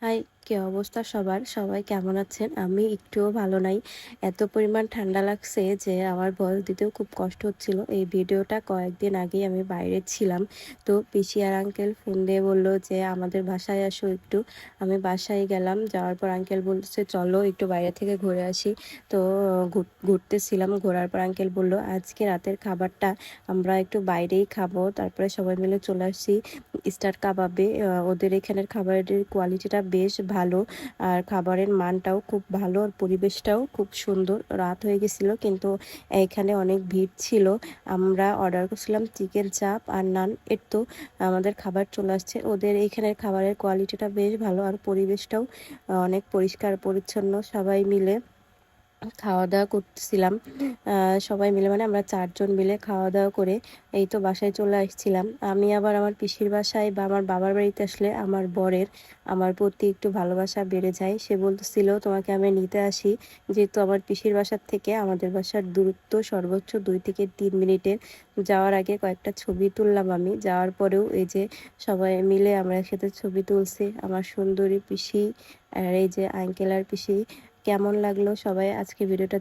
High, কি অবস্থা সবার? সবাই কেমন আছেন? আমি একটুও ভালো নাই। এত পরিমাণ ঠান্ডা লাগছে যে আমার ভয়েস দিতেও খুব কষ্ট হচ্ছিল। এই ভিডিওটা কয়েকদিন আগেই আমি বাইরে ছিলাম। তো পিসি আর আঙ্কেল ফোন দিয়ে বলল যে আমাদের বাসায় আসো একটু। আমি বাসায় গেলাম। যাওয়ার পর আঙ্কেল বলছে চলো একটু বাইরে থেকে ঘুরে আসি। তো ঘুরতেছিলাম। ঘোরার পর আঙ্কেল বলল আজকে রাতের খাবারটা আমরা একটু বাইরেই খাবো। তারপরে সবাই মিলে চলে আসছি স্টার কাবাবে। ওদের এখানের খাবারের কোয়ালিটিটা বেশ ভালো, আর খাবারের মানটাও খুব ভালো, আর পরিবেশটাও খুব সুন্দর। রাত হয়ে গেছিলো কিন্তু এখানে অনেক ভিড় ছিল। আমরা অর্ডার করছিলাম চিকেন চাপ আর নান। এর তো আমাদের খাবার চলে আসছে। ওদের এইখানের খাবারের কোয়ালিটিটা বেশ ভালো, আর পরিবেশটাও অনেক পরিষ্কার পরিচ্ছন্ন। সবাই মিলে খাওয়া দাওয়া করতেছিলাম। সবাই মিলে মানে আমরা 4 জন মিলে খাওয়া দাওয়া করে এই তো বাসায় চলে আসছিলাম। আমি আবার আমার পিসির বাসায় বা আমার বাবার বাড়িতে আসলে আমার বরের আমার প্রতি একটু ভালোবাসা বেড়ে যায়। সে বলতেছিল তোমাকে আমি নিতে আসি, যেহেতু আমার পিসির বাসার থেকে আমাদের বাসার দূরত্ব সর্বোচ্চ 2 থেকে 3 মিনিটের। যাওয়ার আগে কয়েকটা ছবি তুললাম আমি। যাওয়ার পরেও এই যে সবাই মিলে আমরা একসাথে ছবি তুলছি, আমার সুন্দরী পিসি আর এই যে আঙ্কেল আর পিসি। কেমন লাগলো সবাই আজকে ভিডিওটা